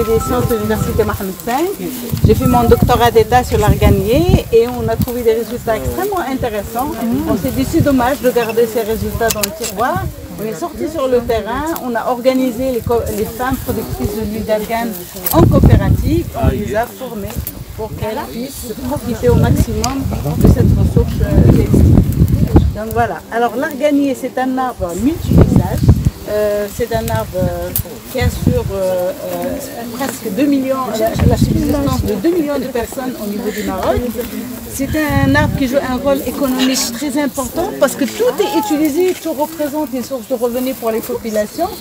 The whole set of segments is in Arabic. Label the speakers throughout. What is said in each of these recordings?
Speaker 1: fait des sciences de l'université Mohamed V. J'ai fait mon doctorat d'état sur l'arganier et on a trouvé des résultats extrêmement intéressants. On s'est dit c'est dommage de garder ces résultats dans le tiroir. On est sorti sur le terrain, on a organisé les femmes productrices de l'huile d'argan en coopérative, on les a formées pour qu'elles puissent profiter au maximum de cette ressource textile. Donc voilà, alors l'arganier c'est un arbre multi-usage, c'est un arbre qui assure presque 2 millions, la subsistance de 2 millions de personnes au niveau du Maroc. C'est un arbre qui joue un rôle économique très important parce que tout est utilisé, tout représente une source de revenus pour les populations.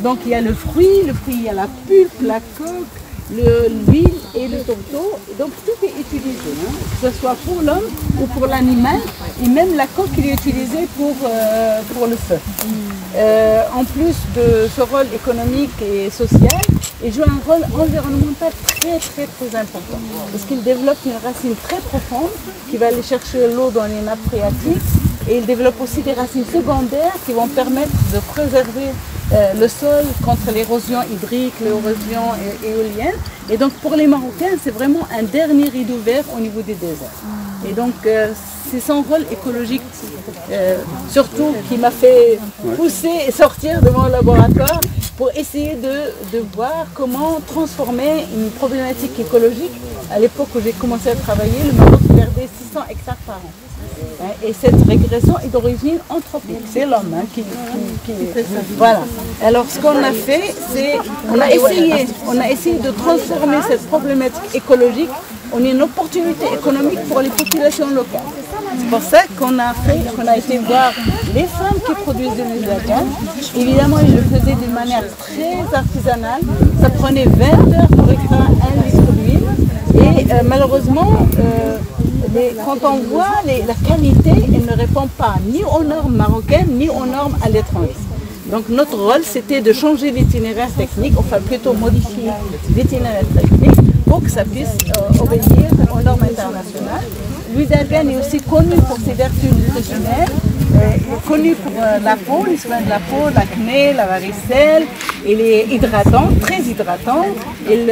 Speaker 1: Donc il y a le fruit, il y a la pulpe, la coque, l'huile et le tourteau. Donc tout est utilisé, hein, que ce soit pour l'homme ou pour l'animal. Et même la coque est utilisée pour le feu. En plus de ce rôle économique et social, il joue un rôle environnemental très important. Parce qu'il développe une racine très profonde qui va aller chercher l'eau dans les nappes phréatiques. Et il développe aussi des racines secondaires qui vont permettre de préserver le sol contre l'érosion hydrique, l'érosion éolienne. Et donc pour les Marocains, c'est vraiment un dernier rideau vert au niveau des déserts. Et donc c'est son rôle écologique, surtout qui m'a fait pousser et sortir de mon laboratoire pour essayer de voir comment transformer une problématique écologique. À l'époque où j'ai commencé à travailler, le Maroc perdait 600 hectares par an. Et cette régression est d'origine anthropique, c'est l'homme qui fait ça. Voilà. Alors ce qu'on a fait, c'est on a essayé de transformer cette problématique écologique en une opportunité économique pour les populations locales. C'est pour ça qu'on a été voir les femmes qui produisent de l'huile d'argan. Évidemment, ils le faisaient d'une manière très artisanale. Ça prenait 20 heures pour extraire 1 litre d'huile. Et malheureusement, quand on voit la qualité, elle ne répond pas ni aux normes marocaines, ni aux normes à l'étranger. Donc notre rôle, c'était de changer l'itinéraire technique, enfin plutôt modifier l'itinéraire technique pour que ça puisse obéir aux normes internationales. L'huile d'argan est aussi connue pour ses vertus nutritionnelles, connue pour la peau, les soins de la peau, l'acné, la varicelle. Il est hydratant, très hydratant. Il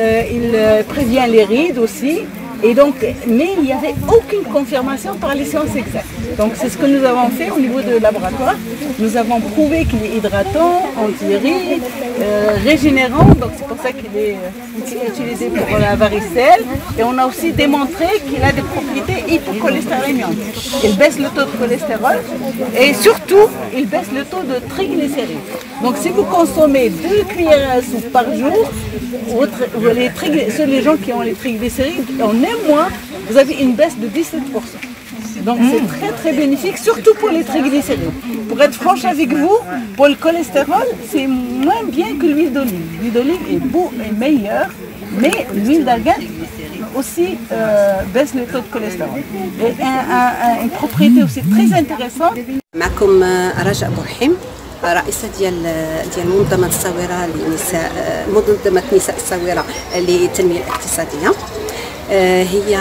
Speaker 1: prévient les rides aussi. Et donc, mais il n'y avait aucune confirmation par les sciences exactes. Donc c'est ce que nous avons fait au niveau de laboratoire. Nous avons prouvé qu'il est hydratant, anti-rides, régénérant, donc c'est pour ça qu'il est utilisé pour la varicelle. Et on a aussi démontré qu'il a des propriétés hypocholestérémiantes. Il baisse le taux de cholestérol et surtout, il baisse le taux de triglycérides. Donc si vous consommez 2 cuillères à soupe par jour, les gens qui ont les triglycérides, en un mois, vous avez une baisse de 17%. Donc c'est très bénéfique, surtout pour les triglycérides. Pour être franche avec vous, pour le cholestérol, c'est moins bien que l'huile d'olive. L'huile d'olive est meilleure, mais l'huile d'argan aussi baisse le taux de cholestérol. Et une propriété aussi très intéressante.
Speaker 2: معكم رجاء بورحيم رئيسة ديال منظمة الصويرة للنساء، منظمة نساء الصويرة للتنمية الاقتصادية. هي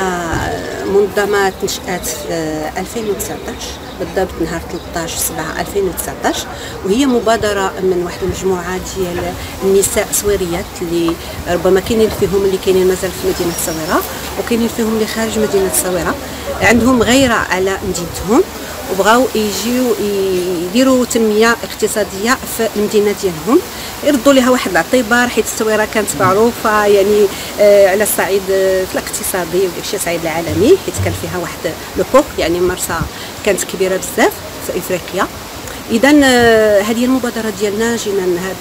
Speaker 2: منظمة نشأت في 2019 بالضبط نهار 13/7/2019، وهي مبادرة من واحد المجموعة ديال النساء صويريات اللي ربما كاينين فيهم اللي كاينين مازال في مدينة الصويرة وكاينين فيهم اللي خارج مدينة الصويرة، عندهم غيرة على مدينتهم وبغاو يجيو يديروا تنميه اقتصاديه في المدينه ديالهم، يردوا لها واحد الاعتبار حيت التصويره كانت معروفه يعني على الصعيد الاقتصادي وداكشي الصعيد العالمي، حيت كان فيها واحد لو بوك يعني مرسى كانت كبيره بزاف في افريقيا. اذا هذه المبادره ديالنا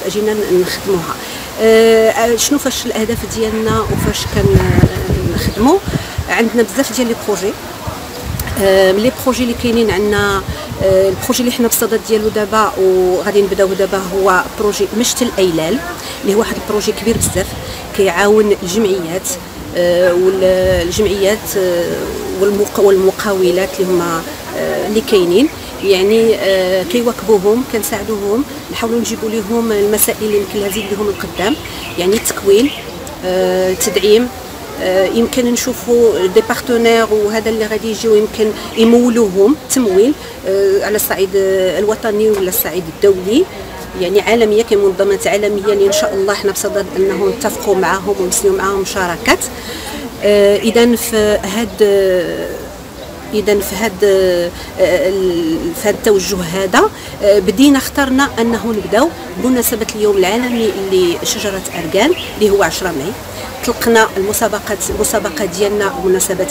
Speaker 2: جينا نخدموها. شنو فاش الاهداف ديالنا وفاش كنخدموا؟ عندنا بزاف ديال لي بروجي. لي بروجي اللي كاينين عندنا، البروجي اللي حنا في الصدد ديالو دابا وغادي نبداو دابا هو بروجي مشت الايلال، اللي هو واحد البروجي كبير بزاف كيعاون الجمعيات والجمعيات والمقاولات اللي هما اللي كاينين، يعني كيواكبوهم كنساعدوهم نحاولوا نجيبوا لهم المسائل اللي يمكن لها تزيد لهم القدام، يعني التكوين، تدعيم، يمكن نشوفوا دي بارتنير وهذا اللي غادي يجيو يمكن يمولوهم تمويل على الصعيد الوطني ولا الصعيد الدولي، يعني عالميه، كاين منظمات عالميه اللي ان شاء الله حنا بصدد انهم نتفقوا معاهم ونسيو معاهم شراكات. اذا في هذا التوجه هذا بدينا اخترنا انه نبداو بمناسبه اليوم العالمي لشجره اركان اللي هو 10 ماي. طلقنا المسابقه ديالنا بمناسبه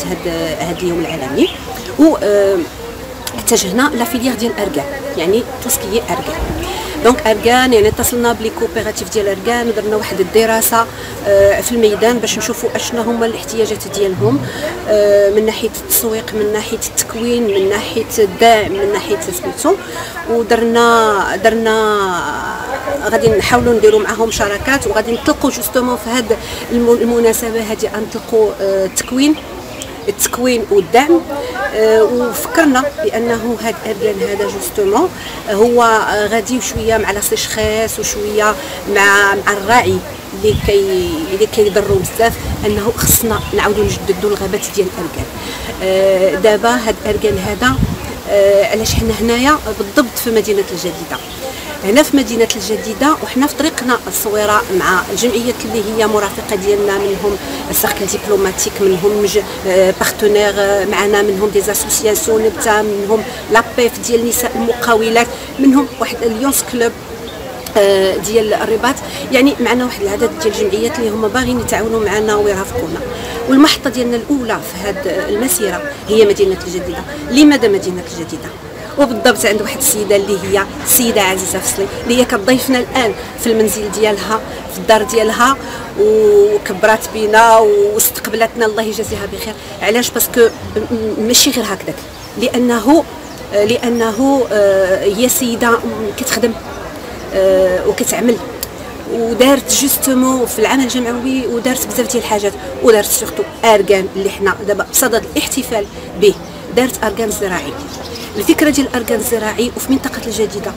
Speaker 2: هذا اليوم العالمي، و اتجهنا لا فيليير ديال اركان، يعني توسكي اركان. دونك اركان يعني اتصلنا بلي كوبيراتيف ديال اركان ودرنا واحد الدراسه في الميدان باش نشوفوا اشنا هما الاحتياجات ديالهم من ناحيه التسويق، من ناحيه التكوين، من ناحيه الدعم، من ناحيه سميتو. ودرنا غادي نحاولوا نديروا معاهم شراكات، وغادي نطلقوا جوستومون في هذه المناسبه هذه نطلقوا التكوين والدعم. وفكرنا بانه هذا اركان هذا جوستومون هو غادي شويه مع لاصيشخاس وشويه مع الراعي اللي كيضروا بزاف، انه خصنا نعاودوا نجددوا الغابات ديال الاركان. دابا هذا الاركان هذا علاش حنا هنايا بالضبط في مدينه الجديده، هنا في مدينه الجديده، وحنا في طريقنا الصويره مع الجمعيات اللي هي مرافقه ديالنا، منهم السيركل ديبلوماتيك، منهم بارتنير معنا، منهم دي اسوسياسيون نبتا، منهم لابيف ديال النساء المقاولات، منهم واحد اليونس كلوب ديال الرباط. يعني معنا واحد العدد ديال الجمعيات اللي هما باغيين يتعاونوا معنا ويرافقونا. والمحطه ديالنا الاولى في هذه المسيره هي مدينه الجديده. لماذا مدينه الجديده؟ وبالضبط عند واحد السيده اللي هي السيده عزيزه فصلي، اللي هي كتضيفنا الان في المنزل ديالها، في الدار ديالها، وكبرات بينا واستقبلتنا، الله يجازيها بخير. علاش؟ باسكو ماشي غير هكذاك، لانه هي سيده كتخدم وكتعمل، ودارت جوستومون في العمل الجمعوي، ودارت بزاف ديال الحاجات، ودارت سورتو اركان اللي حنا دابا بصدد الاحتفال به. دارت اركان زراعي. الفكره ديال الاركان الزراعي وفي منطقه الجديده،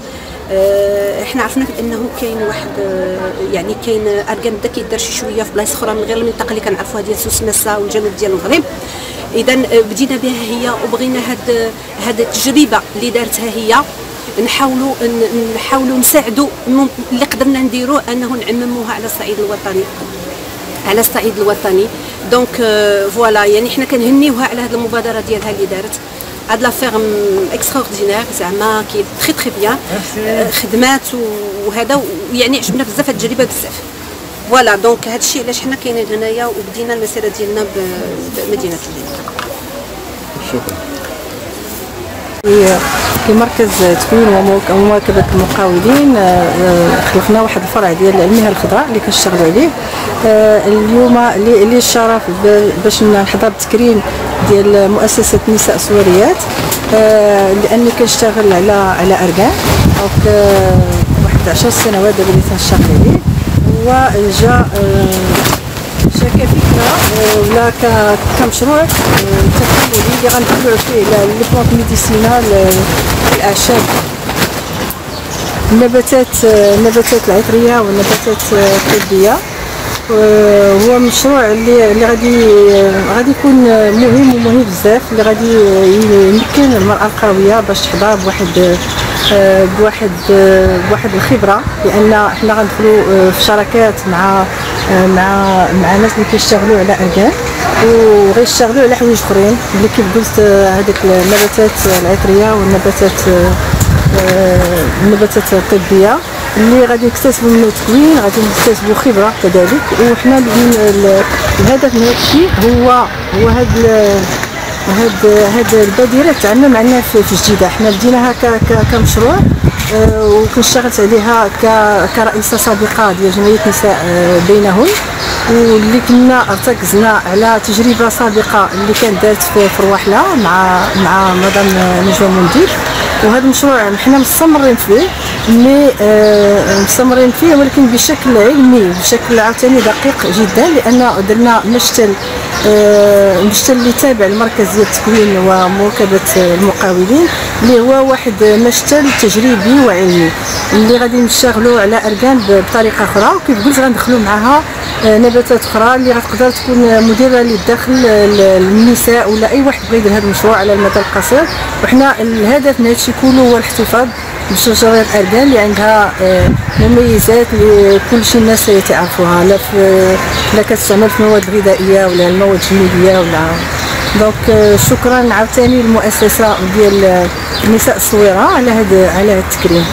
Speaker 2: احنا عرفنا بانه كاين واحد يعني كاين اركان بدا كيدار شي شويه في بلايص اخرى من غير المنطقه اللي كنعرفوها ديال سوس مسا والجنوب ديال المغرب. اذا بدينا بها هي، وبغينا هاد التجربه اللي دارتها هي نحاولوا نساعدوا اللي قدرنا نديروه انه نعمموها على الصعيد الوطني. دونك فوالا، يعني حنا كنهنيوها على هذه المبادره ديالها اللي دارت. هاد لا فيرم اكستراوردينير، زعما كي تري تري بيان خدمات وهذا، يعني عجبنا بزاف هاد التجربه بزاف. فوالا دونك هاد الشيء علاش حنا كاينين هنايا وبدينا المسيره ديالنا بمدينه الجديده.
Speaker 3: شكرا.
Speaker 4: في مركز تكوين ومواكبه المقاولين خلقنا واحد الفرع ديال المهن الخضراء اللي كنشتغلوا عليه اليوم، اللي الشرف باش نحضر التكريم ديال مؤسسه نساء سوريات، لاني كنشتغل على اركان. دونك واحد 10 سنوات دابا اللي تنشتغل عليه، وجا كفكره ولا كمشروع تكاملي اللي غندخلوا فيه لي بلونط ميديسينال، الاعشاب، النباتات العطريه والنباتات الطبيه. هو مشروع اللي غادي يكون مهم ومهم بزاف، اللي غادي يمكن المراه القويه باش تحظى بواحد الخبره، لان حنا غندخلوا في شراكات مع ناس اللي كيشتغلوا على اركان، وغيشتغلوا على حوايج اخرين اللي كيف قلت هذيك النباتات العطريه والنباتات الطبيه اللي غادي يكتسبوا منه تكوين، غادي يكتسبوا خبره كذلك. وحنا الهدف من هذا الشيء هو هاد البادره تعمم عندنا في جديده. حنا بديناها كمشروع، وكنشتغلت عليها كرئيسه سابقه ديال جمعيه نساء بينهن، واللي كنا ارتكزنا على تجربه سابقه اللي كانت دارت في رواحله مع مدام نجوى مندير. وهذا المشروع حنا مستمرين فيه ولكن بشكل علمي، بشكل عاوتاني دقيق جدا، لان درنا مشتل اللي تابع المركز ديال التكوين ومواكبه المقاولين، اللي هو واحد مشتل تجريبي وعلمي اللي غادي نشتغلوا على اركان بطريقه اخرى، وكيف قلت غندخلوا معها نباتات اخرى اللي غتقدر تكون مديره للدخل للنساء ولا اي واحد بغى يدير هذا المشروع على المدى القصير. وحنا الهدف من هذا الشيء كله هو الاحتفاظ بشجرة الأركان اللي عندها مميزات اللي كلشي الناس يتعرفوها، لا كتستعمل في المواد الغذائية ولا المواد الجميلية ولا. دونك شكرا عاوتاني للمؤسسة ديال النساء الصويرة على هذا التكريم.